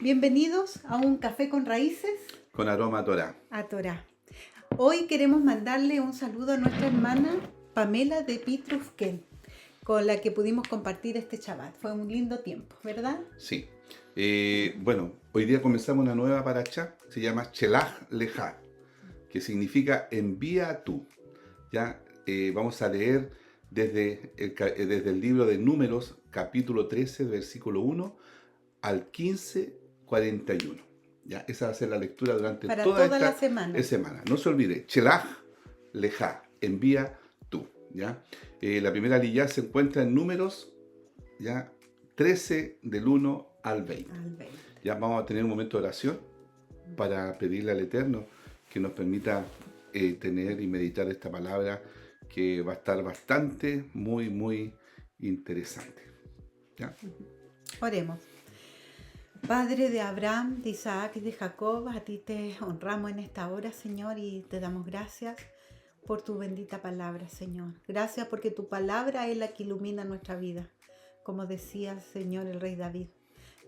Bienvenidos a un café con raíces Con aroma a Torah. a Torá. Hoy queremos mandarle un saludo a nuestra hermana Pamela de Pitrufken, con la que pudimos compartir este Shabbat. Fue un lindo tiempo, ¿verdad? Sí. Bueno, hoy día comenzamos una nueva paracha, se llama Shelach Lecha, que significa envía tú. Ya vamos a leer desde el libro de Números, capítulo 13, versículo 1 al 15, 41. Ya, esa va a ser la lectura durante Para toda toda esta la semana. semana. No se olvide, Shelach Lecha, envía tú. ¿Ya? La primera aliyá se encuentra en Números, ya 13 del 1 al 20. Ya vamos a tener un momento de oración para pedirle al Eterno que nos permita tener y meditar esta palabra que va a estar bastante, muy interesante. ¿Ya? Oremos. Padre de Abraham, de Isaac y de Jacob, a ti te honramos en esta hora, Señor, y te damos gracias por tu bendita palabra, Señor. Gracias porque tu palabra es la que ilumina nuestra vida. Como decía, Señor, el rey David,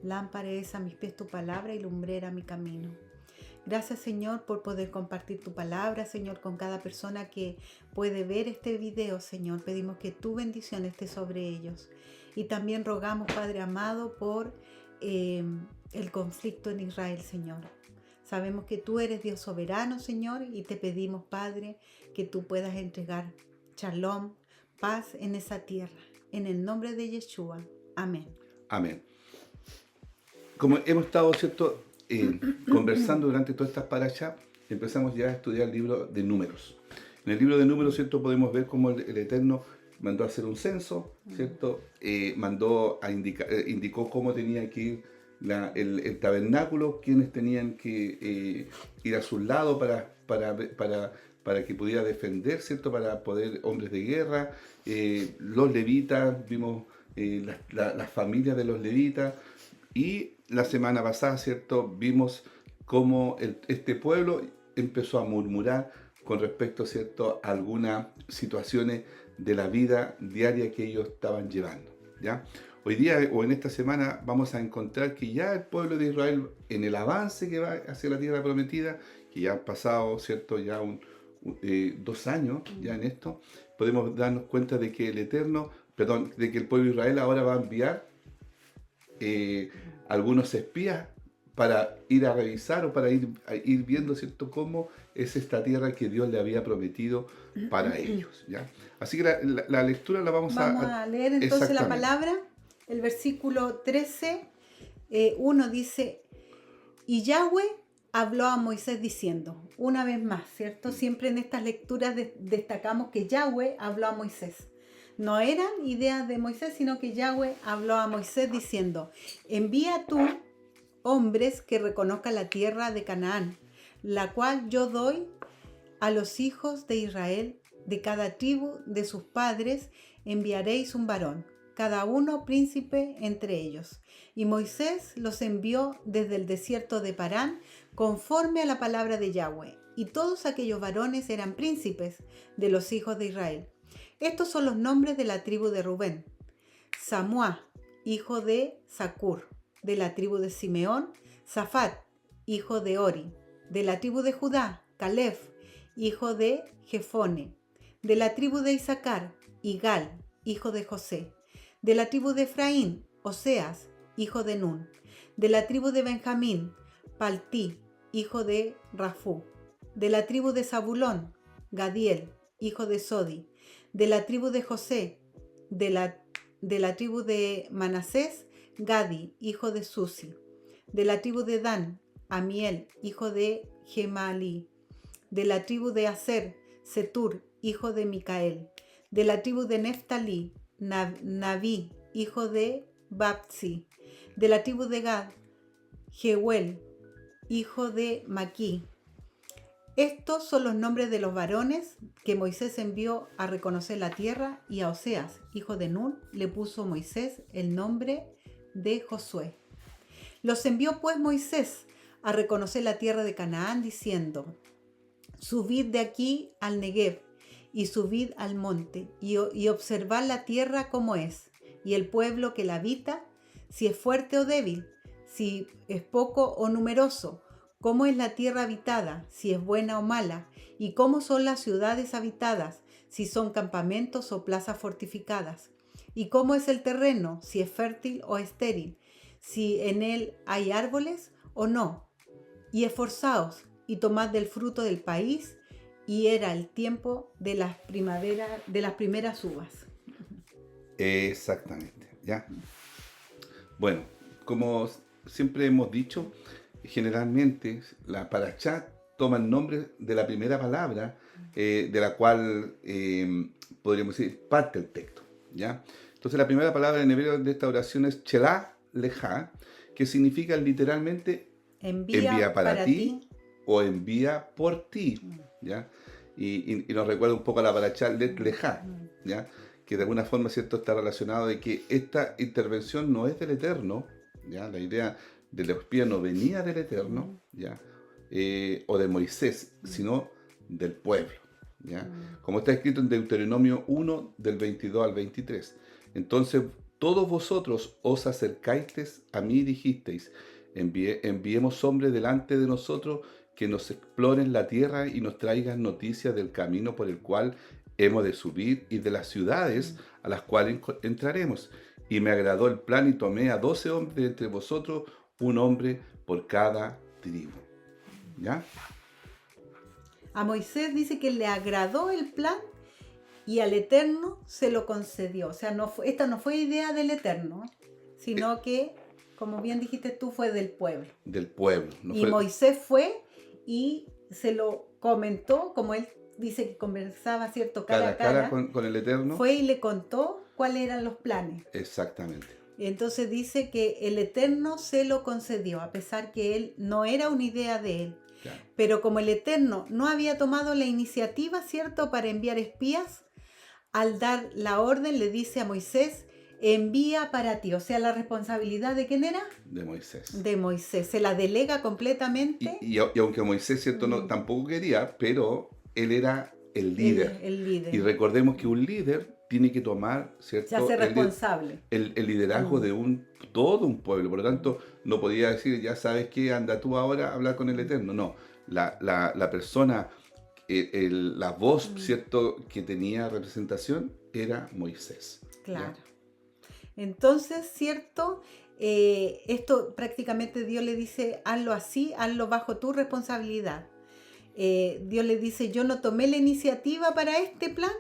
lámpara es a mis pies tu palabra y lumbrera mi camino. Gracias, Señor, por poder compartir tu palabra, Señor, con cada persona que puede ver este video, Señor. Pedimos que tu bendición esté sobre ellos. Y también rogamos, Padre amado, por el conflicto en Israel, Señor. Sabemos que tú eres Dios soberano, Señor, y te pedimos, Padre, que tú puedas entregar shalom, paz en esa tierra. En el nombre de Yeshua. Amén. Amén. Como hemos estado, ¿cierto?, conversando durante todas estas parachas, empezamos ya a estudiar el libro de Números. En el libro de Números, ¿cierto?, podemos ver cómo el Eterno mandó a hacer un censo, ¿cierto? Indicó cómo tenía que ir el tabernáculo, quienes tenían que ir a su lado para que pudiera defender, ¿cierto? Para poder, hombres de guerra, los levitas, vimos las familias de los levitas, y la semana pasada, ¿cierto?, vimos cómo este pueblo empezó a murmurar con respecto, ¿cierto?, a algunas situaciones de la vida diaria que ellos estaban llevando, ¿ya? Hoy día o en esta semana vamos a encontrar que ya el pueblo de Israel, en el avance que va hacia la tierra prometida, que ya han pasado, ¿cierto?, ya 2 años ya en esto, podemos darnos cuenta de que de que el pueblo de Israel ahora va a enviar algunos espías para ir a revisar o para ir viendo, ¿cierto?, cómo es esta tierra que Dios le había prometido para ellos, ¿ya? Así que la lectura la vamos a leer entonces la palabra. El versículo 13, 1 dice, y Yahweh habló a Moisés diciendo, una vez más, ¿cierto? Siempre en estas lecturas destacamos que Yahweh habló a Moisés. No eran ideas de Moisés, sino que Yahweh habló a Moisés diciendo, envía tú hombres que reconozcan la tierra de Canaán, la cual yo doy a los hijos de Israel. De cada tribu de sus padres enviaréis un varón, cada uno príncipe entre ellos. Y Moisés los envió desde el desierto de Parán, conforme a la palabra de Yahweh. Y todos aquellos varones eran príncipes de los hijos de Israel. Estos son los nombres de la tribu de Rubén. Samuá, hijo de Zacur. De la tribu de Simeón, Zafat, hijo de Ori. De la tribu de Judá, Caleb, hijo de Jefone. De la tribu de Isaacar, Igal, hijo de José. De la tribu de Efraín, Oseas, hijo de Nun. De la tribu de Benjamín, Paltí, hijo de Rafú. De la tribu de Zabulón, Gadiel, hijo de Sodi. De la tribu de José, de la tribu de Manasés, Gadi, hijo de Susi. De la tribu de Dan, Amiel, hijo de Gemalí. De la tribu de Aser, Setur, hijo de Micael. De la tribu de Neftalí, Naví, hijo de Babsi. De la tribu de Gad, Jeuel, hijo de Maquí. Estos son los nombres de los varones que Moisés envió a reconocer la tierra, y a Oseas, hijo de Nun, le puso Moisés el nombre de Josué. Los envió pues Moisés a reconocer la tierra de Canaán, diciendo, subid de aquí al Negev y subid al monte y observad la tierra como es, y el pueblo que la habita, si es fuerte o débil, si es poco o numeroso, cómo es la tierra habitada, si es buena o mala, y cómo son las ciudades habitadas, si son campamentos o plazas fortificadas, y cómo es el terreno, si es fértil o estéril, si en él hay árboles o no. Y esforzaos y tomad del fruto del país, y era el tiempo de las primeras uvas. Exactamente, ¿ya? Bueno, como siempre hemos dicho, generalmente la parachá toma el nombre de la primera palabra de la cual podríamos decir parte el texto, ¿ya? Entonces la primera palabra en hebreo de esta oración es Shelah Leja, que significa literalmente envía para ti o envía por ti, ¿ya? Y nos recuerda un poco a la parachá Let Leja, ¿ya? Que de alguna forma, ¿cierto?, está relacionado de que esta intervención no es del Eterno, ¿ya? La idea de los espías no venía del Eterno, ¿ya? O de Moisés, sino del pueblo, ¿ya? Como está escrito en Deuteronomio 1, del 22 al 23. Entonces, todos vosotros os acercasteis a mí y dijisteis, enviemos hombres delante de nosotros que nos exploren la tierra y nos traigan noticias del camino por el cual hemos de subir y de las ciudades a las cuales entraremos. Y me agradó el plan y tomé a 12 hombres de entre vosotros, un hombre por cada tribu. ¿Ya? A Moisés dice que le agradó el plan y al Eterno se lo concedió. O sea, esta no fue idea del Eterno, sino que, como bien dijiste tú, fue del pueblo. Del pueblo. Moisés fue y se lo comentó, como él dice que conversaba, ¿cierto?, cara a cara con el Eterno. Fue y le contó cuáles eran los planes. Exactamente. Entonces dice que el Eterno se lo concedió, a pesar que él no era una idea de él. Claro. Pero como el Eterno no había tomado la iniciativa, ¿cierto?, para enviar espías, al dar la orden le dice a Moisés, envía para ti. O sea, la responsabilidad ¿de quién era? De Moisés. De Moisés. Se la delega completamente. Y aunque Moisés, ¿cierto?, no, tampoco quería, pero él era el líder. El líder. Y recordemos que un líder tiene que tomar, ¿cierto?, se hace responsable. El liderazgo de todo un pueblo. Por lo tanto, no podía decir, ya sabes qué, anda tú ahora a hablar con el Eterno. No, la persona, la voz, ¿cierto?, que tenía representación era Moisés. Claro. ¿Ya? Entonces, ¿cierto? Esto prácticamente Dios le dice, hazlo así, hazlo bajo tu responsabilidad. Dios le dice, yo no tomé la iniciativa para este plan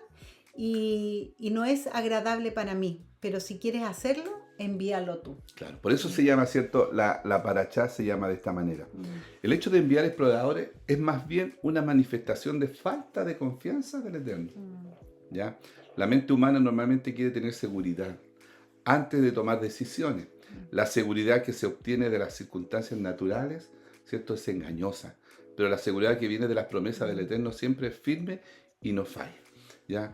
y no es agradable para mí, pero si quieres hacerlo, envíalo tú. Claro, por eso se llama, ¿cierto? La parachá se llama de esta manera. El hecho de enviar exploradores es más bien una manifestación de falta de confianza del Eterno. ¿Ya? La mente humana normalmente quiere tener seguridad antes de tomar decisiones. La seguridad que se obtiene de las circunstancias naturales, ¿cierto?, es engañosa. Pero la seguridad que viene de las promesas del Eterno siempre es firme y no falla. ¿Ya?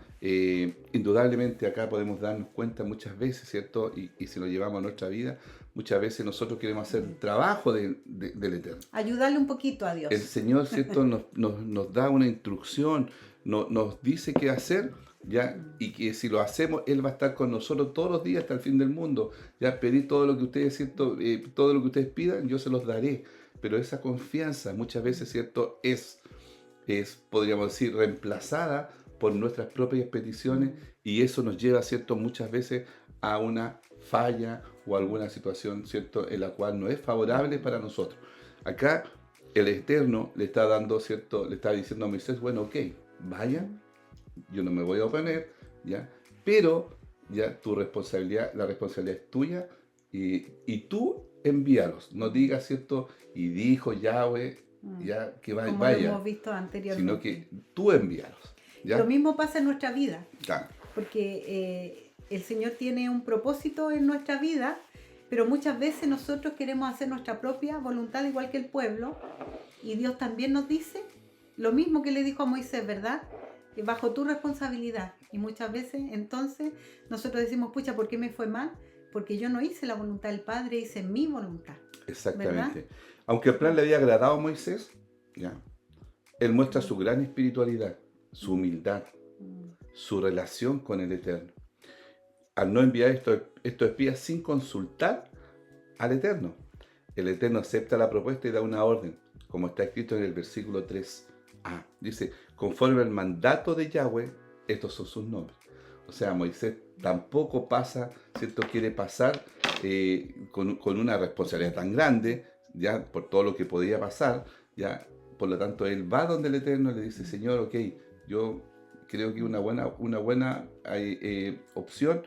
Indudablemente acá podemos darnos cuenta muchas veces, ¿cierto? Y si lo llevamos a nuestra vida, muchas veces nosotros queremos hacer el trabajo del Eterno. Ayudarle un poquito a Dios. El Señor, ¿cierto?, nos da una instrucción, nos dice qué hacer, ¿ya? Y que si lo hacemos, Él va a estar con nosotros todos los días hasta el fin del mundo. Ya, pedir todo lo que ustedes, ¿cierto? Todo lo que ustedes pidan, yo se los daré. Pero esa confianza muchas veces, ¿cierto?, es podríamos decir, reemplazada por nuestras propias peticiones, y eso nos lleva, ¿cierto?, muchas veces a una falla o alguna situación, ¿cierto?, en la cual no es favorable para nosotros. Acá el Eterno le está dando, ¿cierto?, le está diciendo a Moisés, bueno, ok, vaya, yo no me voy a oponer, ¿ya? Pero ya la responsabilidad es tuya, y tú envíalos, no digas, ¿cierto?, y dijo Yahweh, ya, que vaya, como lo hemos visto anteriormente, sino que tú envíalos. ¿Ya? Lo mismo pasa en nuestra vida, claro, porque el Señor tiene un propósito en nuestra vida, pero muchas veces nosotros queremos hacer nuestra propia voluntad igual que el pueblo, y Dios también nos dice lo mismo que le dijo a Moisés, ¿verdad? Bajo tu responsabilidad. Y muchas veces entonces nosotros decimos, pucha, ¿por qué me fue mal? Porque yo no hice la voluntad del Padre, hice mi voluntad. Exactamente. ¿Verdad? Aunque el plan le había agradado a Moisés, ¿ya?, él muestra su gran espiritualidad, su humildad, su relación con el Eterno, al no enviar estos espías sin consultar al Eterno. el Eterno acepta la propuesta y da una orden, como está escrito en el versículo 3a. Dice, conforme al mandato de Yahweh, estos son sus nombres. O sea, Moisés tampoco pasa, ¿cierto? Quiere pasar con una responsabilidad tan grande, ya por todo lo que podía pasar, ya. Por lo tanto, él va donde el Eterno le dice, Señor, ok, yo creo que una buena opción,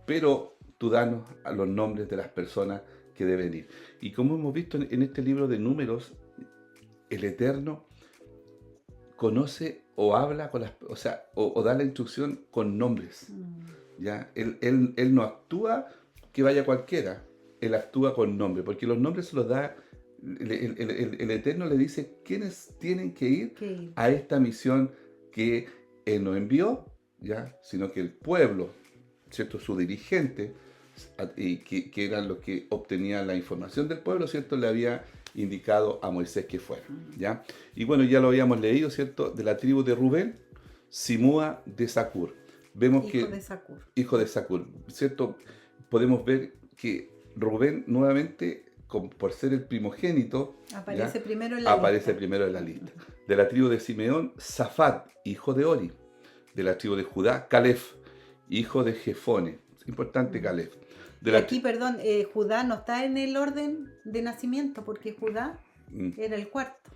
pero tú danos a los nombres de las personas que deben ir. Y como hemos visto en este libro de Números, el Eterno conoce o habla con las, o da la instrucción con nombres. ¿Ya? Él no actúa que vaya cualquiera, él actúa con nombre, porque los nombres se los da, el Eterno le dice quiénes tienen que ir a esta misión que él no envió, ¿ya? Sino que el pueblo, ¿cierto? Su dirigente, y que eran los que obtenían la información del pueblo, ¿cierto? Le había indicado a Moisés que fuera, ¿ya? Y bueno, ya lo habíamos leído, ¿cierto? De la tribu de Rubén, Simúa de Zacur. Vemos hijo de Zacur, ¿cierto? Podemos ver que Rubén nuevamente, por ser el primogénito, aparece primero en la lista. De la tribu de Simeón, Zafat, hijo de Ori. De la tribu de Judá, Caleb, hijo de Jefone. Importante Caleb. Y aquí, perdón, Judá no está en el orden de nacimiento, porque Judá era el cuarto.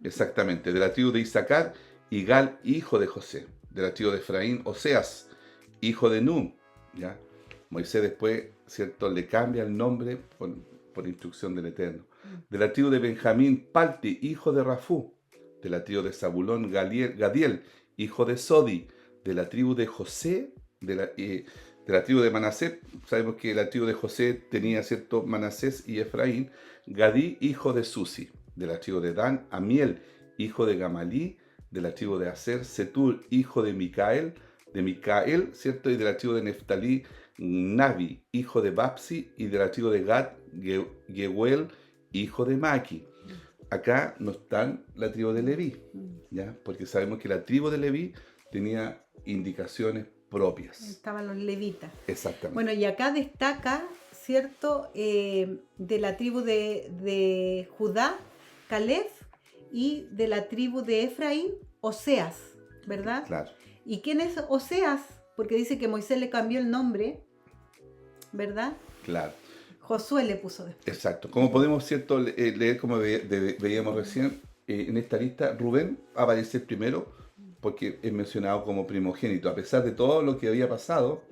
Exactamente. De la tribu de Isaacar, Igal, hijo de José. De la tribu de Efraín, Oseas, hijo de Nun. ¿Ya? Moisés después, ¿cierto?, le cambia el nombre por instrucción del Eterno. De la tribu de Benjamín, Palti, hijo de Rafú. De la tribu de Zabulón, Gadiel, hijo de Sodi. De la tribu de José, de la tribu de Manasés, sabemos que la tribu de José tenía, ¿cierto?, Manasés y Efraín. Gadí, hijo de Susi. De la tribu de Dan, Amiel, hijo de Gamalí. De la tribu de Aser, Setur, hijo de Micael, ¿cierto? Y de la tribu de Neftalí, Nabi, hijo de Babsi. Y de la tribu de Gad, Gehuel, hijo de Maki. Acá no están la tribu de Leví, ¿ya? Porque sabemos que la tribu de Leví tenía indicaciones propias. Estaban los levitas. Exactamente. Bueno, y acá destaca, ¿cierto?, de la tribu de Judá, Caleb, y de la tribu de Efraín, Oseas, ¿verdad? Claro. ¿Y quién es Oseas? Porque dice que Moisés le cambió el nombre, ¿verdad? Claro. Josué le puso después. Exacto. Como podemos, ¿cierto?, leer, como veíamos recién, en esta lista, Rubén aparece primero porque es mencionado como primogénito. A pesar de todo lo que había pasado,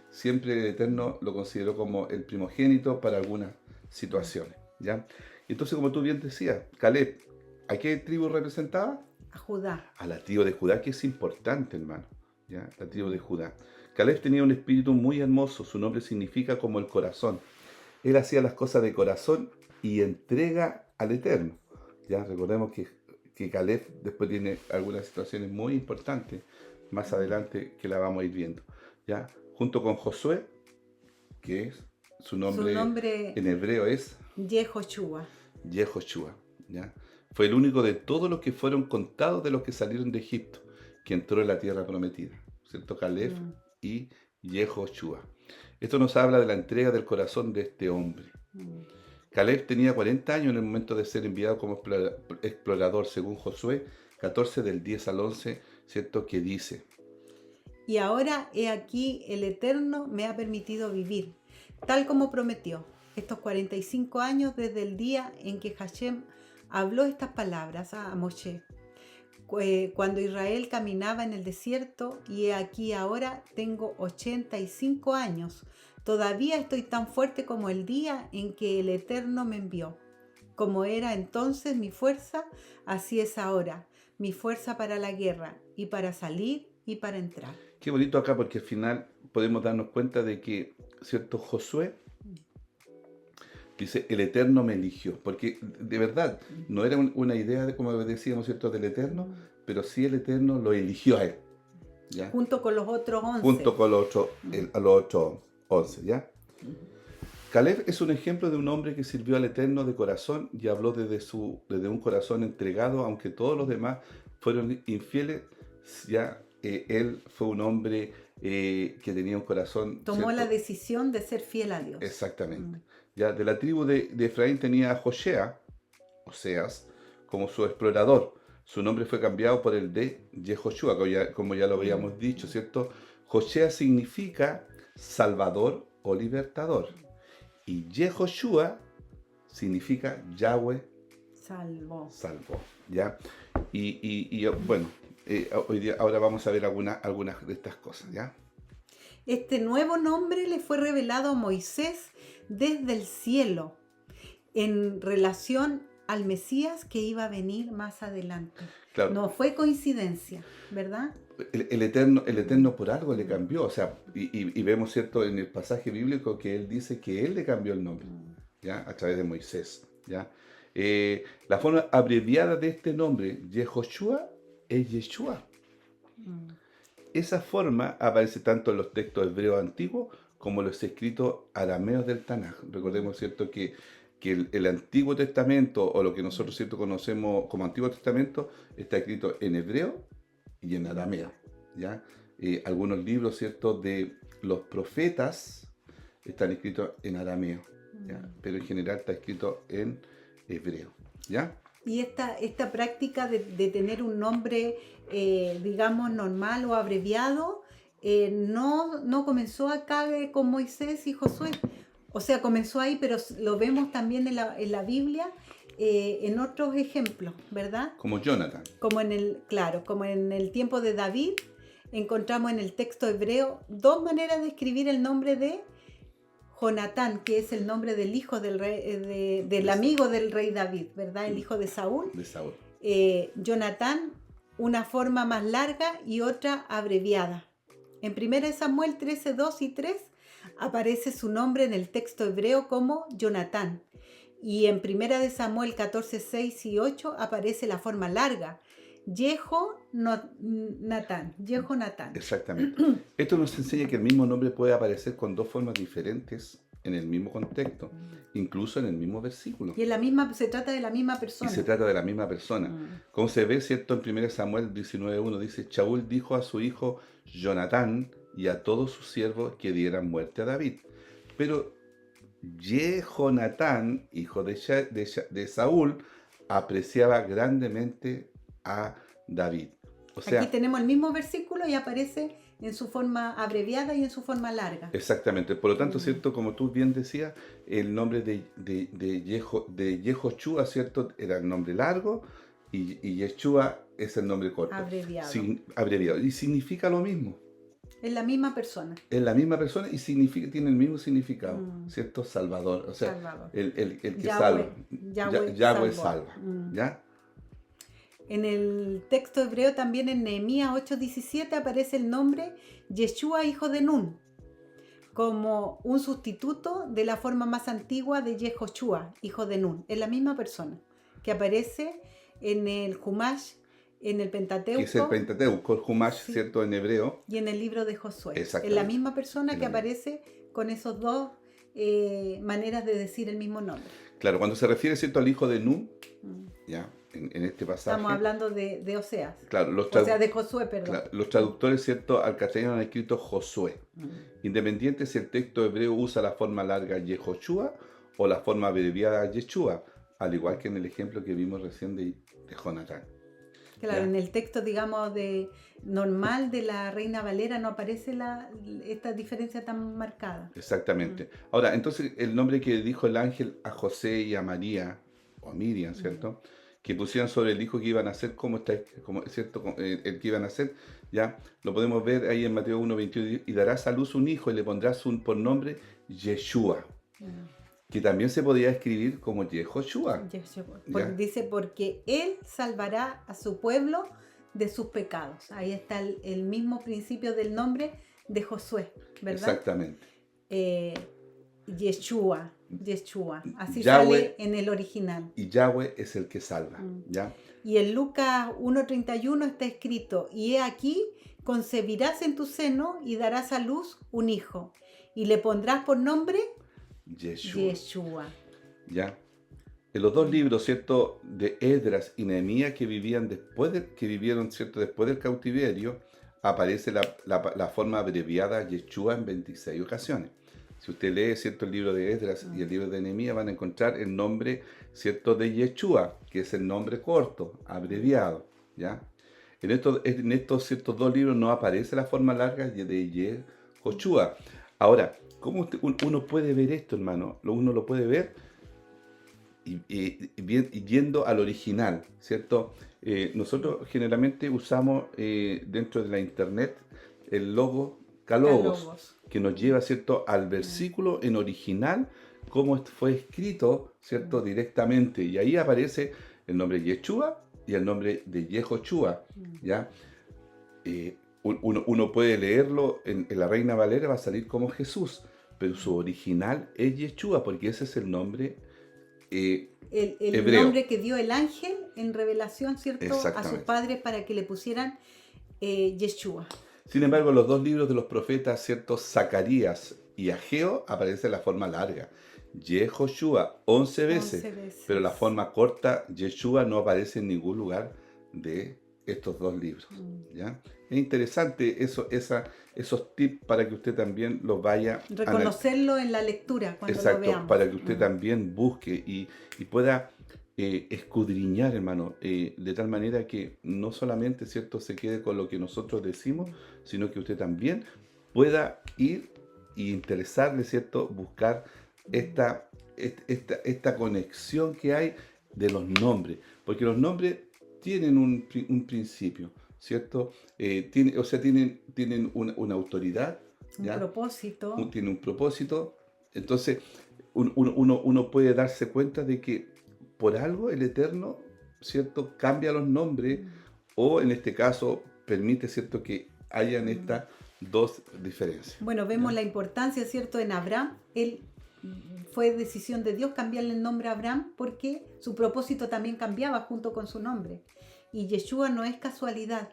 siempre el Eterno lo consideró como el primogénito para algunas situaciones, ¿ya? Entonces, como tú bien decías, Caleb, ¿a qué tribu representaba? A Judá. A la tribu de Judá, que es importante, hermano, ¿ya? La tribu de Judá. Caleb tenía un espíritu muy hermoso, su nombre significa como el corazón. Él hacía las cosas de corazón y entrega al Eterno, ¿ya? Recordemos que Caleb después tiene algunas situaciones muy importantes más adelante que la vamos a ir viendo, ¿ya? Junto con Josué, que es su nombre en hebreo es Yehoshua, ¿ya? Fue el único de todos los que fueron contados de los que salieron de Egipto que entró en la tierra prometida, ¿cierto? Caleb y Yehoshua. Esto nos habla de la entrega del corazón de este hombre. Caleb tenía 40 años en el momento de ser enviado como explorador, según Josué 14 del 10 al 11, ¿cierto?, que dice: y ahora he aquí el Eterno me ha permitido vivir, tal como prometió, estos 45 años desde el día en que Hashem habló estas palabras a Moshe, cuando Israel caminaba en el desierto, y he aquí ahora tengo 85 años. Todavía estoy tan fuerte como el día en que el Eterno me envió. Como era entonces mi fuerza, así es ahora, mi fuerza para la guerra, y para salir y para entrar. Qué bonito acá, porque al final podemos darnos cuenta de que, ¿cierto?, Josué dice, el Eterno me eligió, porque de verdad no era una idea, de, como decíamos, ¿cierto?, del Eterno, pero sí el Eterno lo eligió a él, ¿ya? Junto con los otros 11. Junto con los otros 11, ¿ya? Caleb es un ejemplo de un hombre que sirvió al Eterno de corazón y habló desde un corazón entregado, aunque todos los demás fueron infieles, ya él fue un hombre que tenía un corazón... Tomó ¿cierto?, la decisión de ser fiel a Dios. Exactamente. Ya, de la tribu de Efraín tenía a Oseas, como su explorador. Su nombre fue cambiado por el de Yehoshua, como ya lo habíamos dicho, ¿cierto? Joshea significa salvador o libertador. Y Yehoshua significa Yahweh salvó, ¿ya? Bueno, hoy día, ahora vamos a ver algunas de estas cosas, ¿ya? Este nuevo nombre le fue revelado a Moisés desde el cielo en relación al Mesías que iba a venir más adelante. Claro. No fue coincidencia, ¿verdad? El Eterno por algo le cambió, o sea, y vemos, ¿cierto?, en el pasaje bíblico que él dice que él le cambió el nombre, ¿ya? A través de Moisés, ¿ya? La forma abreviada de este nombre, Yehoshua, es Yeshua. Esa forma aparece tanto en los textos hebreos antiguos como en los escritos arameos del Tanaj. Recordemos, ¿cierto?, que el Antiguo Testamento, o lo que nosotros, ¿cierto?, conocemos como Antiguo Testamento, está escrito en hebreo y en arameo, ¿ya? Algunos libros, ¿cierto?, de los profetas están escritos en arameo, ¿ya? Pero en general está escrito en hebreo, ¿ya? Y esta práctica de tener un nombre, digamos, normal o abreviado, no comenzó acá con Moisés y Josué. O sea, comenzó ahí, pero lo vemos también en la Biblia, en otros ejemplos, ¿verdad? Como Jonathan. Como en el tiempo de David, encontramos en el texto hebreo dos maneras de escribir el nombre de Jonatán, que es el nombre del hijo del rey, del amigo del rey David, ¿verdad? El hijo de Saúl. De Saúl. Jonatán, una forma más larga y otra abreviada. En 1 Samuel 13, 2 y 3 aparece su nombre en el texto hebreo como Jonatán. Y en 1 Samuel 14, 6 y 8 aparece la forma larga, Jehonatán. Exactamente. Esto nos enseña que el mismo nombre puede aparecer con dos formas diferentes en el mismo contexto, incluso en el mismo versículo. Y se trata de la misma persona. Y se trata de la misma persona. Como se ve, ¿cierto? En 1 Samuel 19:1 dice, Shaul dijo a su hijo Jonatán y a todos sus siervos que dieran muerte a David. Pero Jehonatán, hijo de Saúl, apreciaba grandemente a David. O sea, aquí tenemos el mismo versículo y aparece en su forma abreviada y en su forma larga. Exactamente. Por lo tanto, ¿cierto? Como tú bien decías, el nombre de Yehoshua, ¿cierto?, era el nombre largo y Yeshua es el nombre corto. Abreviado. Abreviado. Y significa lo mismo. Es la misma persona. Es la misma persona y tiene el mismo significado, ¿cierto? Salvador. O sea, Salvador. El que Yahweh, salva. Yahweh salva. ¿Ya? En el texto hebreo también en Nehemías 8:17 aparece el nombre Yeshua, hijo de Nun, como un sustituto de la forma más antigua de Yehoshua, hijo de Nun. Es la misma persona que aparece en el Humash, en el Pentateuco. Que es el Pentateuco, el Humash, Sí. ¿cierto?, en hebreo. Y en el libro de Josué. Es Exactamente. la misma persona Es que la misma. aparece con esos dos maneras de decir el mismo nombre. Claro, cuando se refiere, ¿cierto?, al hijo de Nun, ya, en este pasaje. Estamos hablando de Oseas. Claro, De Josué, perdón. claro, los traductores, ¿cierto?, al castellano han escrito Josué. Independiente si el texto hebreo usa la forma larga Yehoshua o la forma abreviada Yeshua, al igual que en el ejemplo que vimos recién de Jonatán. Claro, ¿Ya? en el texto, digamos, normal de la Reina Valera no aparece esta diferencia tan marcada. Exactamente. Ahora, entonces, el nombre que dijo el ángel a José y a María, o a Miriam, ¿cierto?, que pusieran sobre el hijo que iban a nacer, ¿cierto?, el que iban a nacer, ya lo podemos ver ahí en Mateo 1:21, y darás a luz un hijo y le pondrás por nombre Yeshua, que también se podía escribir como Yehoshua. Dice, porque él salvará a su pueblo de sus pecados. Ahí está el mismo principio del nombre de Josué, ¿verdad? Exactamente. Yeshua, así Yahweh, sale en el original. Y Yahweh es el que salva, ¿ya? Y en Lucas 1:31 está escrito, y he aquí, concebirás en tu seno y darás a luz un hijo, y le pondrás por nombre Yeshua. ¿Ya? En los dos libros, ¿cierto?, de Esdras y Nehemías que vivieron, ¿cierto?, después del cautiverio, aparece la forma abreviada Yeshua en 26 ocasiones. Si usted lee, ¿cierto?, el libro de Esdras y el libro de Nehemías, van a encontrar el nombre, ¿cierto?, de Yeshua, que es el nombre corto, abreviado, ¿ya? En estos ciertos dos libros no aparece la forma larga de Yehoshua. Ahora, ¿cómo uno puede ver esto, hermano? Uno lo puede ver y yendo al original, ¿cierto? Nosotros generalmente usamos dentro de la internet el logo Calogos, Calogos. que nos lleva, ¿cierto?, al versículo en original, cómo fue escrito, ¿cierto?, directamente. Y ahí aparece el nombre Yeshua y el nombre de Yehoshua, ¿ya? Uno puede leerlo en la Reina Valera, va a salir como Jesús, pero su original es Yeshua, porque ese es el nombre El hebreo. nombre que dio el ángel en revelación, ¿cierto?, a sus Exactamente. padres para que le pusieran Yeshua. Sin embargo, en los dos libros de los profetas, ¿cierto?, Zacarías y Ageo, aparece la forma larga. Yehoshua 11 veces, 11 veces. pero la forma corta, Yeshua, no aparece en ningún lugar de estos dos libros, ¿ya? Es interesante esos tips para que usted también los vaya a Reconocerlo en la lectura cuando lo veamos. para que usted también busque y pueda escudriñar, hermano, de tal manera que no solamente, ¿cierto?, se quede con lo que nosotros decimos, sino que usted también pueda ir y interesarle, ¿cierto?, buscar esta conexión que hay de los nombres, porque los nombres tienen un principio, ¿cierto? Tienen una autoridad, Un ¿ya? propósito. Tiene un propósito. Entonces, uno puede darse cuenta de que por algo el Eterno, ¿cierto?, cambia los nombres o en este caso permite, ¿cierto?, que hayan estas dos diferencias. Bueno, vemos ¿ya? la importancia, ¿cierto?, en Abraham. Fue decisión de Dios cambiarle el nombre a Abraham porque su propósito también cambiaba junto con su nombre. Y Yeshua no es casualidad.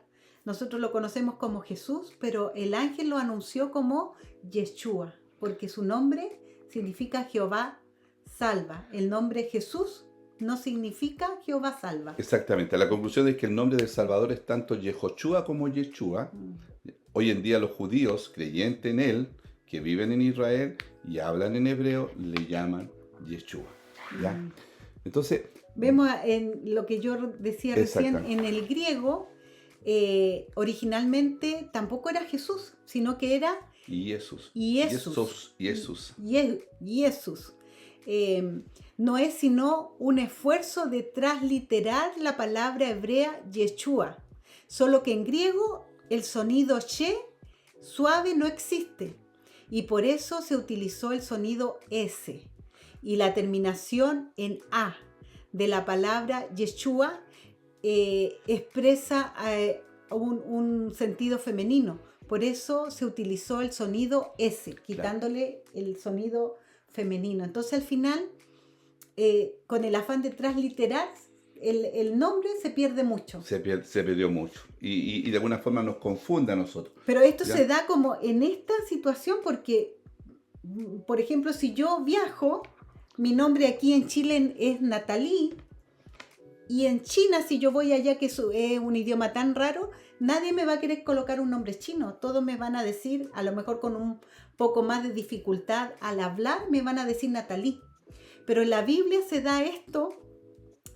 Nosotros lo conocemos como Jesús, pero el ángel lo anunció como Yeshua, porque su nombre significa Jehová salva. El nombre Jesús no significa Jehová salva. Exactamente. La conclusión es que el nombre del Salvador es tanto Yehoshua como Yeshua. Hoy en día los judíos creyentes en él, que viven en Israel y hablan en hebreo, le llaman Yeshua, ¿ya? Entonces, vemos en lo que yo decía recién, en el griego, originalmente tampoco era Jesús, sino que era Jesús. No es sino un esfuerzo de transliterar la palabra hebrea Yeshua, solo que en griego el sonido she suave no existe y por eso se utilizó el sonido S y la terminación en A de la palabra Yeshua expresa un sentido femenino. Por eso se utilizó el sonido S, quitándole el sonido femenino. Entonces al final, con el afán de transliterar, el nombre se pierde mucho. Se perdió mucho. Y de alguna forma nos confunde a nosotros. Pero esto ¿ya? se da como en esta situación porque, por ejemplo, si yo viajo, mi nombre aquí en Chile es Natalie, y en China, si yo voy allá, que es un idioma tan raro, nadie me va a querer colocar un nombre chino. Todos me van a decir, a lo mejor con un poco más de dificultad al hablar, me van a decir Natalie. Pero en la Biblia se da esto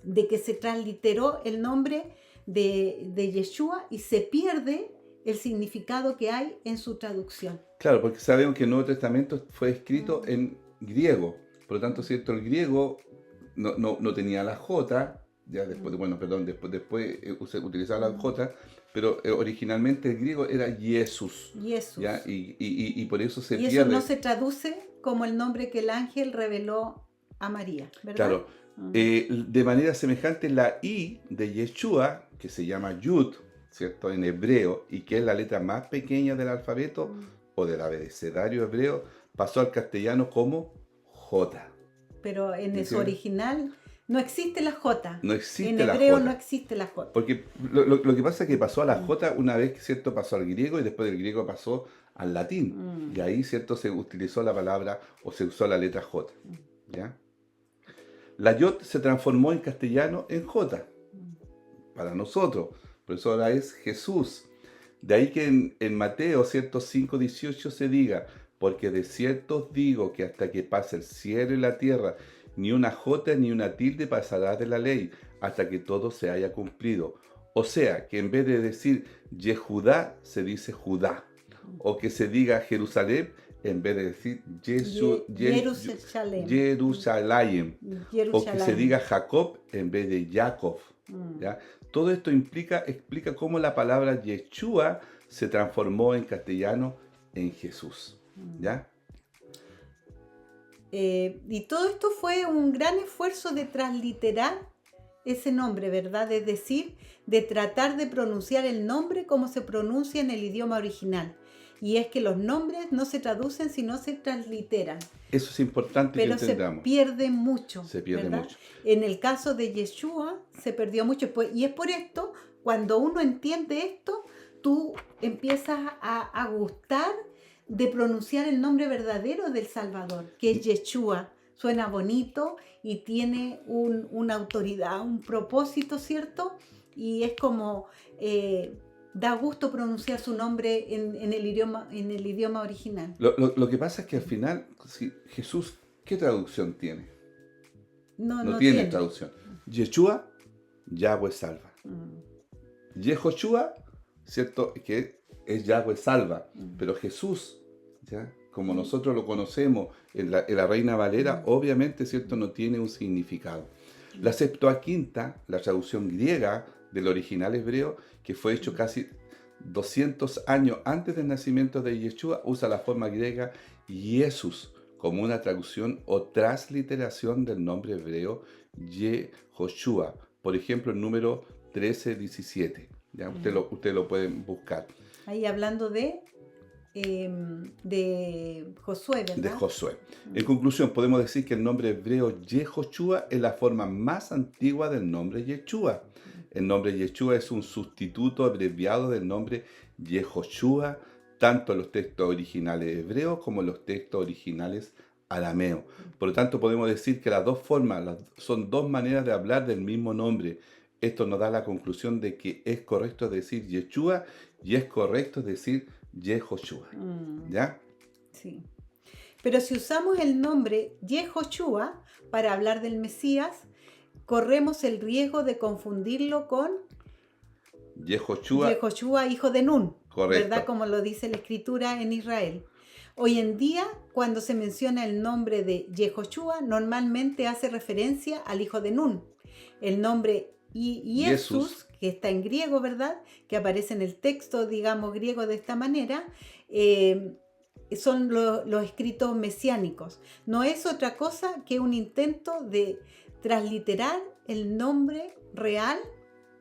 de que se transliteró el nombre de Yeshua y se pierde el significado que hay en su traducción. Claro, porque sabemos que el Nuevo Testamento fue escrito en griego. Por lo tanto, ¿cierto? El griego no tenía la J. Ya después, después se utilizaba la J, pero originalmente el griego era Jesús. ¿Ya? Y por eso se pierde. Y eso no se traduce como el nombre que el ángel reveló a María, ¿verdad? Claro. De manera semejante, la I de Yeshua, que se llama Yud, ¿cierto?, en hebreo, y que es la letra más pequeña del alfabeto o del abecedario hebreo, pasó al castellano como J. Pero en su original no existe la J. No existe en la hebreo J. no existe la J. Porque lo que pasa es que pasó a la J una vez, ¿cierto?, pasó al griego y después del griego pasó al latín. Y ahí, ¿cierto?, se utilizó la palabra o se usó la letra J. ¿Ya? La Yod se transformó en castellano en J. Para nosotros. Por eso ahora es Jesús. De ahí que en Mateo, ¿cierto?, 5:18 se diga, porque de cierto os digo que hasta que pase el cielo y la tierra, ni una jota ni una tilde pasará de la ley, hasta que todo se haya cumplido. O sea, que en vez de decir Yehudá, se dice Judá. O que se diga Jerusalén, en vez de decir Jerusalén. Jerusalén. O que se Jerusalén. diga Jacob, en vez de Jacob. ¿Ya? Todo esto explica cómo la palabra Yeshua se transformó en castellano en Jesús. ¿Ya? Y todo esto fue un gran esfuerzo de transliterar ese nombre, ¿verdad? Es decir, de tratar de pronunciar el nombre como se pronuncia en el idioma original. Y es que los nombres no se traducen, sino se transliteran. Eso es importante que entendamos. Pero se pierde mucho. Se pierde ¿verdad? mucho. En el caso de Yeshua se perdió mucho. Y es por esto, cuando uno entiende esto, tú empiezas a gustar de pronunciar el nombre verdadero del Salvador, que es Yeshua. Suena bonito y tiene una autoridad, un propósito, ¿cierto? Y es como da gusto pronunciar su nombre en el idioma original. Lo que pasa es que al final, Jesús, ¿qué traducción tiene? No tiene traducción. Yeshua, Yahweh salva. Yehoshua, ¿cierto? Que es Yahweh salva. Pero Jesús, ¿ya? Como nosotros lo conocemos en la Reina Valera, obviamente, ¿cierto? No tiene un significado. La Septuaginta, la traducción griega del original hebreo, que fue hecho casi 200 años antes del nacimiento de Yeshua, usa la forma griega Jesús como una traducción o transliteración del nombre hebreo Yehoshua. Por ejemplo, el número 1317. ¿Ya? Usted lo pueden buscar. Ahí hablando de Josué, ¿verdad? De Josué. En conclusión, podemos decir que el nombre hebreo Yehoshua es la forma más antigua del nombre Yeshua. El nombre Yeshua es un sustituto abreviado del nombre Yehoshua, tanto en los textos originales hebreos como en los textos originales arameos. Por lo tanto, podemos decir que las dos formas son dos maneras de hablar del mismo nombre. Esto nos da la conclusión de que es correcto decir Yeshua y es correcto decir Yehoshua. ¿Ya? Sí. Pero si usamos el nombre Yehoshua para hablar del Mesías, corremos el riesgo de confundirlo con Yehoshua, hijo de Nun. Correcto. ¿Verdad? Como lo dice la escritura en Israel. Hoy en día, cuando se menciona el nombre de Yehoshua, normalmente hace referencia al hijo de Nun. El nombre Jesús, que está en griego, ¿verdad? Que aparece en el texto, digamos, griego de esta manera, son los escritos mesiánicos. No es otra cosa que un intento de transliterar el nombre real,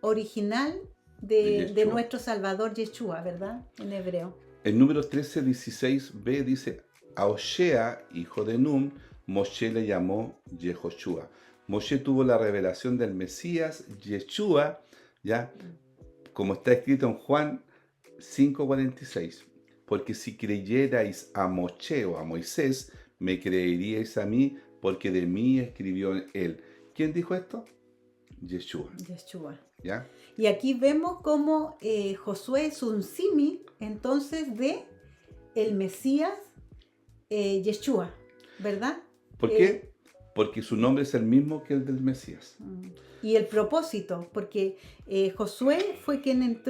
original de nuestro Salvador Yeshua, ¿verdad? En hebreo. El número 13:16b dice: a Oshea, hijo de Nun, Moshe le llamó Yehoshua. Moshe tuvo la revelación del Mesías, Yeshua, ¿ya? Como está escrito en Juan 5:46. Porque si creyerais a Moshe o a Moisés, me creeríais a mí, porque de mí escribió él. ¿Quién dijo esto? Yeshua. ¿Ya? Y aquí vemos cómo Josué es un símil, entonces, de el Mesías Yeshua, ¿verdad? ¿Por qué? Porque su nombre es el mismo que el del Mesías. Y el propósito, porque Josué fue quien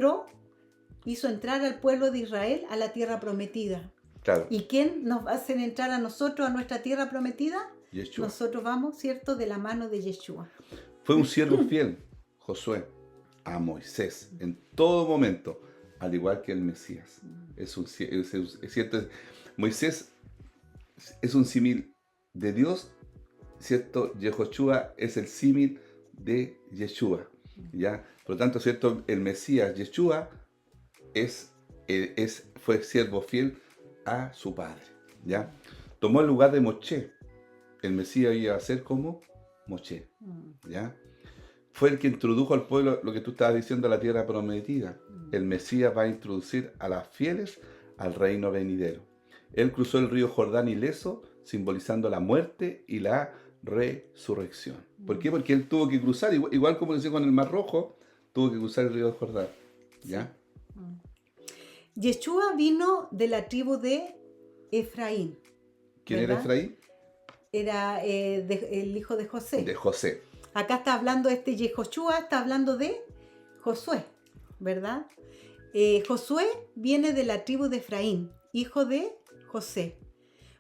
hizo entrar al pueblo de Israel a la tierra prometida. Claro. ¿Y quién nos va a hacer entrar a nosotros a nuestra tierra prometida? Yeshua. Nosotros vamos, ¿cierto?, de la mano de Yeshua. Fue un siervo fiel, Josué, a Moisés en todo momento, al igual que el Mesías. Es cierto, Moisés es un símil de Dios, ¿cierto? Yehoshua es el símil de Yeshua, ¿ya? Por lo tanto, ¿cierto? El Mesías, Yeshua, fue siervo fiel a su padre, ¿ya? Tomó el lugar de Moshe. El Mesías iba a ser como Moshe, ¿ya? Fue el que introdujo al pueblo, lo que tú estabas diciendo, a la tierra prometida. El Mesías va a introducir a las fieles al reino venidero. Él cruzó el río Jordán ileso, simbolizando la muerte y la resurrección. ¿Por qué? Porque él tuvo que cruzar, igual como decía con el Mar Rojo, tuvo que cruzar el río Jordán, ¿ya? Yeshua vino de la tribu de Efraín. ¿Quién era ¿Verdad? Efraín? Era el hijo de José. De José. Acá está hablando Yehoshua, está hablando de Josué, ¿verdad? Josué viene de la tribu de Efraín, hijo de José.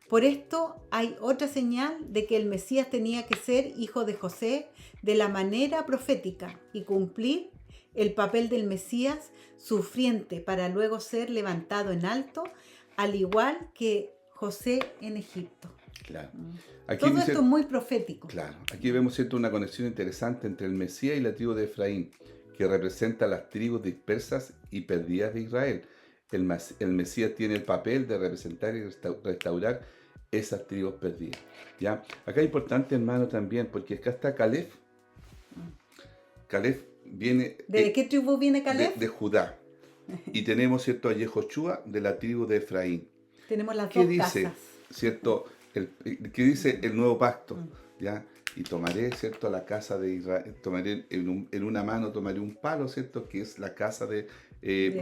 Por esto hay otra señal de que el Mesías tenía que ser hijo de José de la manera profética y cumplir el papel del Mesías sufriente para luego ser levantado en alto, al igual que José en Egipto. Claro. Aquí Todo dice, esto es muy profético. claro, aquí vemos cierto una conexión interesante entre el Mesías y la tribu de Efraín, que representa las tribus dispersas y perdidas de Israel. El Mesías tiene el papel de representar y restaurar esas tribus perdidas. ¿Ya? Acá es importante, hermano, también, porque acá está Caleb. Caleb viene ¿De qué tribu viene Caleb? de Judá. Y tenemos, ¿cierto?, a Yehoshua de la tribu de Efraín. Tenemos las ¿Qué dos dice, casas. cierto, qué dice el nuevo pacto? ¿Ya? Y tomaré, ¿cierto?, la casa de Israel, tomaré en una mano tomaré un palo, ¿cierto?, que es la casa de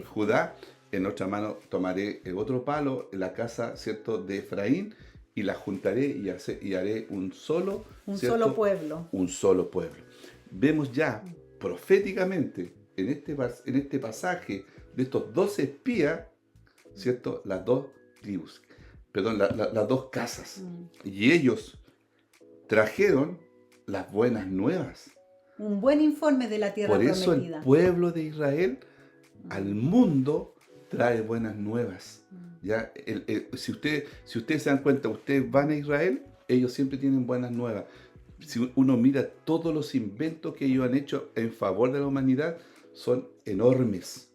Judá, en otra mano tomaré el otro palo, la casa, ¿cierto?, de Efraín, y la juntaré y haré un solo, ¿cierto?, solo pueblo. un solo pueblo. Vemos ya proféticamente en este pasaje de estos 12 espías, ¿cierto?, las dos tribus, perdón, las dos casas. Y ellos trajeron las buenas nuevas. Un buen informe de la tierra Por eso prometida. el pueblo de Israel al mundo trae buenas nuevas. ¿Ya? Si ustedes se dan cuenta, ustedes van a Israel, ellos siempre tienen buenas nuevas. Si uno mira todos los inventos que ellos han hecho en favor de la humanidad, son enormes.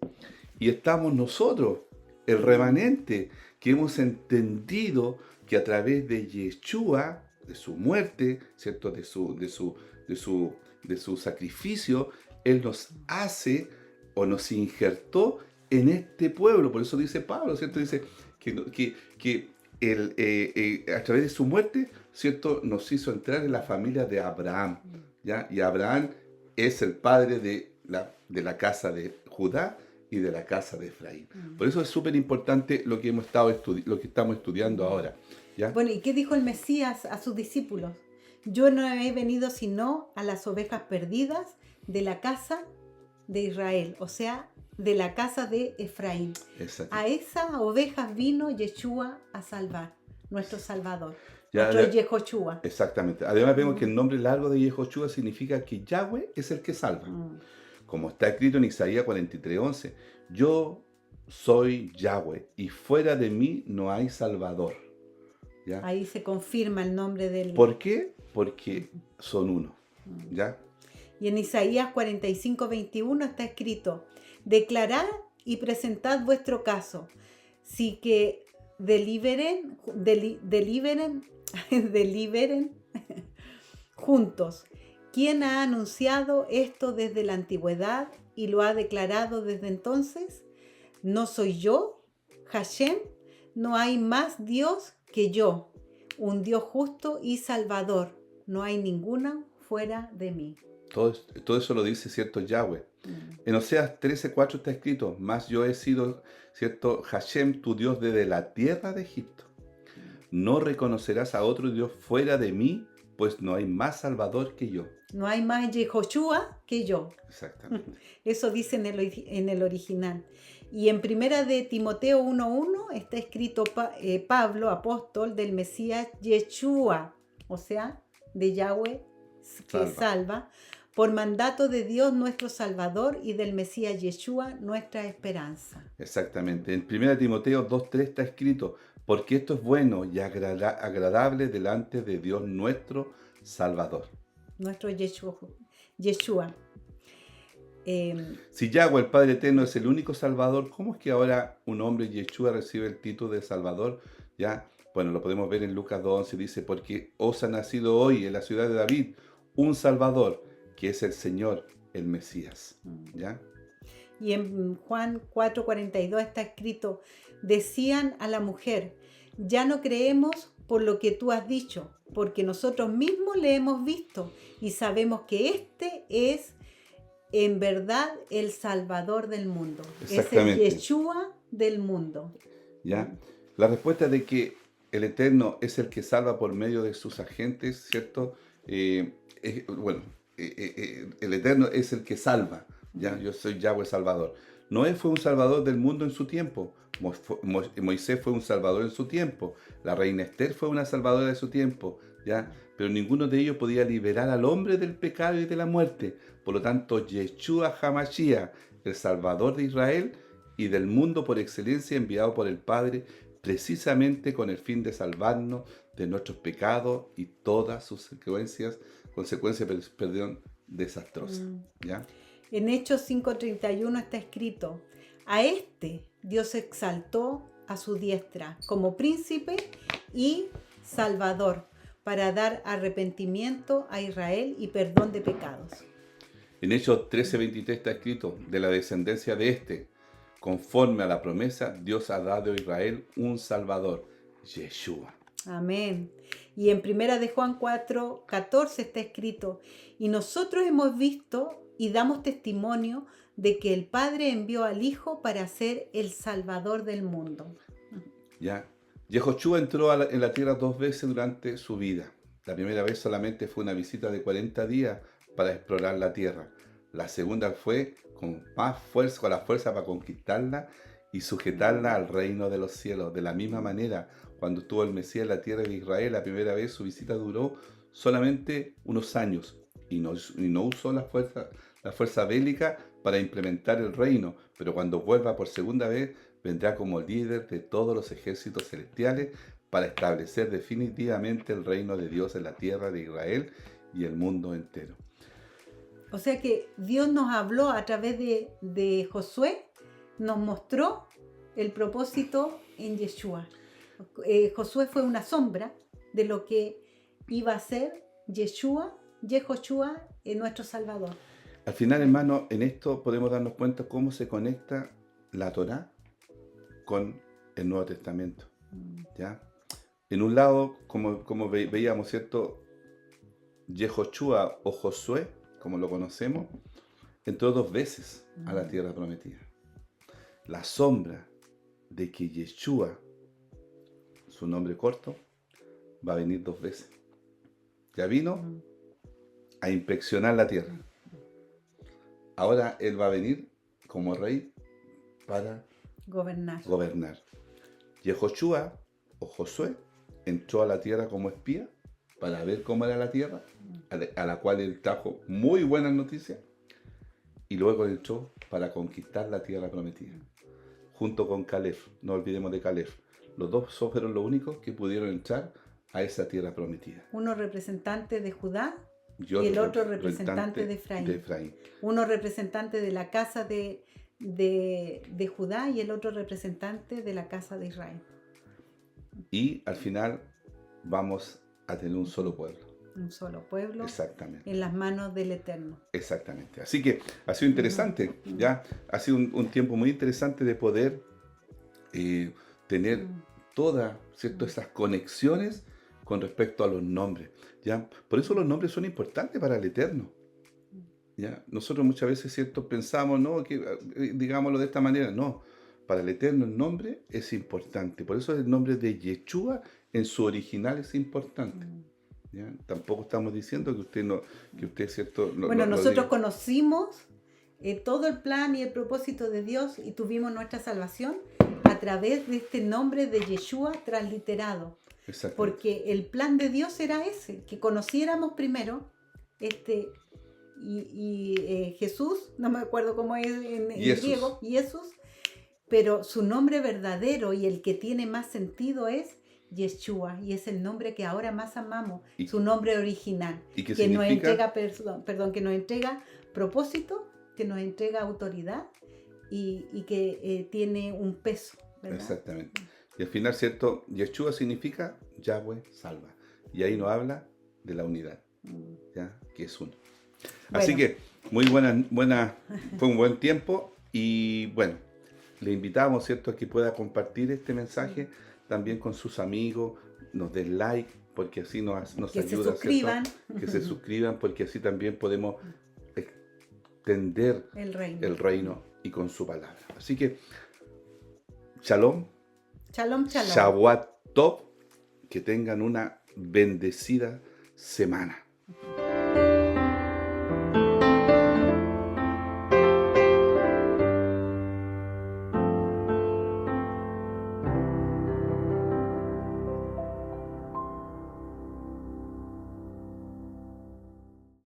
Y estamos nosotros, el remanente, que hemos entendido que a través de Yeshua, de su muerte, ¿cierto?, de su sacrificio, Él nos hace o nos injertó en este pueblo. Por eso dice Pablo, ¿cierto? Dice que a través de su muerte, ¿cierto?, nos hizo entrar en la familia de Abraham, ¿ya? Y Abraham es el padre de la casa de Judá y de la casa de Efraín. Por eso es súper importante lo que estamos estudiando ahora, ¿ya? Bueno, ¿y qué dijo el Mesías a sus discípulos? Yo no he venido sino a las ovejas perdidas de la casa de Israel, o sea, de la casa de Efraín. Exacto. A esas ovejas vino Yeshua a salvar, nuestro Salvador, Ya, nuestro Yehoshua. Exactamente. Además vemos que el nombre largo de Yehoshua significa que Yahweh es el que salva. Como está escrito en Isaías 43:11, yo soy Yahweh y fuera de mí no hay Salvador. ¿Ya? Ahí se confirma el nombre del... ¿Por qué? Porque son uno. ¿Ya? Y en Isaías 45:21 está escrito: declarad y presentad vuestro caso, si que deliberen juntos. ¿Quién ha anunciado esto desde la antigüedad y lo ha declarado desde entonces? ¿No soy yo, Hashem? No hay más Dios que yo, un Dios justo y salvador. No hay ninguna fuera de mí. Todo eso lo dice, ¿cierto?, Yahweh. En Oseas 13:4 está escrito: mas yo he sido, ¿cierto?, Hashem, tu Dios desde la tierra de Egipto. No reconocerás a otro Dios fuera de mí, pues no hay más Salvador que yo. No hay más Yehoshua que yo. Exactamente. Eso dice en el original. Y en primera de Timoteo 1:1 está escrito Pablo, apóstol del Mesías Yeshua, o sea, de Yahweh que salva, por mandato de Dios nuestro Salvador y del Mesías Yeshua nuestra esperanza. Exactamente. En 1 Timoteo 2:3 está escrito: porque esto es bueno y agradable delante de Dios nuestro Salvador. Nuestro Yeshua. Si Yahweh, el Padre Eterno, es el único Salvador, ¿cómo es que ahora un hombre, Yeshua, recibe el título de Salvador? ¿Ya? Bueno, lo podemos ver en Lucas 2:11, dice: porque os ha nacido hoy en la ciudad de David un Salvador, que es el Señor, el Mesías. ¿Ya? Y en Juan 4:42 está escrito: decían a la mujer: ya no creemos por lo que tú has dicho, porque nosotros mismos le hemos visto y sabemos que este es en verdad el Salvador del mundo. Es el Yeshua del mundo. ¿Ya? La respuesta de que el Eterno es el que salva por medio de sus agentes, ¿cierto? Bueno, el Eterno es el que salva, ¿ya? Yo soy Yahweh Salvador. Noé fue un salvador del mundo en su tiempo. Moisés fue un salvador en su tiempo. La reina Esther fue una salvadora de su tiempo, ¿ya? Pero ninguno de ellos podía liberar al hombre del pecado y de la muerte. Por lo tanto, Yeshua HaMashiach, el Salvador de Israel y del mundo por excelencia, enviado por el Padre, precisamente con el fin de salvarnos de nuestros pecados y todas sus consecuencias, perdón, desastrosas. ¿Ya? En Hechos 5:31 está escrito: a este Dios exaltó a su diestra como príncipe y salvador, para dar arrepentimiento a Israel y perdón de pecados. En Hechos 13:23 está escrito: de la descendencia de este, conforme a la promesa, Dios ha dado a Israel un Salvador, Yeshua. Amén. Y en Primera de Juan 4:14 está escrito: y nosotros hemos visto y damos testimonio de que el Padre envió al Hijo para ser el Salvador del mundo. ¿Ya? Yehoshua entró en la tierra 2 veces durante su vida. La primera vez solamente fue una visita de 40 días para explorar la tierra. La segunda fue con más fuerza, con la fuerza para conquistarla y sujetarla al reino de los cielos. De la misma manera, cuando estuvo el Mesías en la tierra de Israel, la primera vez su visita duró solamente unos años y no usó la fuerza bélica para implementar el reino, pero cuando vuelva por segunda vez, vendrá como líder de todos los ejércitos celestiales para establecer definitivamente el reino de Dios en la tierra de Israel y el mundo entero. O sea que Dios nos habló a través de Josué, nos mostró el propósito en Yeshua. Josué fue una sombra de lo que iba a ser Yehoshua, nuestro Salvador. Al final, hermano, en esto podemos darnos cuenta cómo se conecta la Torá con el Nuevo Testamento. ¿Ya? En un lado, como veíamos, ¿cierto? Yehoshua o Josué, como lo conocemos, entró 2 veces a la tierra prometida. La sombra de que Yeshua, su nombre corto, va a venir 2 veces. Ya vino a inspeccionar la tierra. Ahora él va a venir como rey para gobernar. Yehoshua o Josué entró a la tierra como espía para ver cómo era la tierra, a la cual él trajo muy buenas noticias, y luego entró para conquistar la tierra prometida, junto con Caleb. No olvidemos de Caleb. Los dos fueron los únicos que pudieron entrar a esa tierra prometida. Uno representante de Judá y el otro representante de Efraín. Uno representante de la casa de Judá y el otro representante de la casa de Israel. Y al final vamos a tener un solo pueblo. Un solo pueblo. Exactamente. En las manos del Eterno. Exactamente. Así que ha sido interesante, ¿ya? Ha sido un tiempo muy interesante de poder tener todas, ¿cierto?, esas conexiones con respecto a los nombres, ¿ya? Por eso los nombres son importantes para el Eterno, ¿ya? Nosotros muchas veces, ¿cierto?, pensamos, ¿no?, que digámoslo de esta manera. No, para el Eterno el nombre es importante. Por eso el nombre de Yeshua en su original es importante. ¿Ya? Tampoco estamos diciendo que usted ¿cierto? Bueno, nosotros conocimos todo el plan y el propósito de Dios y tuvimos nuestra salvación a través de este nombre de Yeshua transliterado. Porque el plan de Dios era ese, que conociéramos primero Jesús, no me acuerdo cómo es en griego, Jesús, pero su nombre verdadero y el que tiene más sentido es Yeshua, y es el nombre que ahora más amamos, su nombre original, que nos entrega, que nos entrega propósito, que nos entrega autoridad y que tiene un peso, ¿verdad? Exactamente. Y al final, ¿cierto? Yeshua significa Yahweh salva. Y ahí nos habla de la unidad, ¿ya? Que es uno. Bueno. Así que muy buena, fue un buen tiempo y bueno, le invitamos, ¿cierto?, a que pueda compartir este mensaje también con sus amigos, nos den like, porque así nos ayuda, ¿cierto? Que se suscriban, porque así también podemos extender el reino y con su palabra. Así que, Shalom. Shalom, shalom. Shavuot Tov Que tengan una bendecida semana.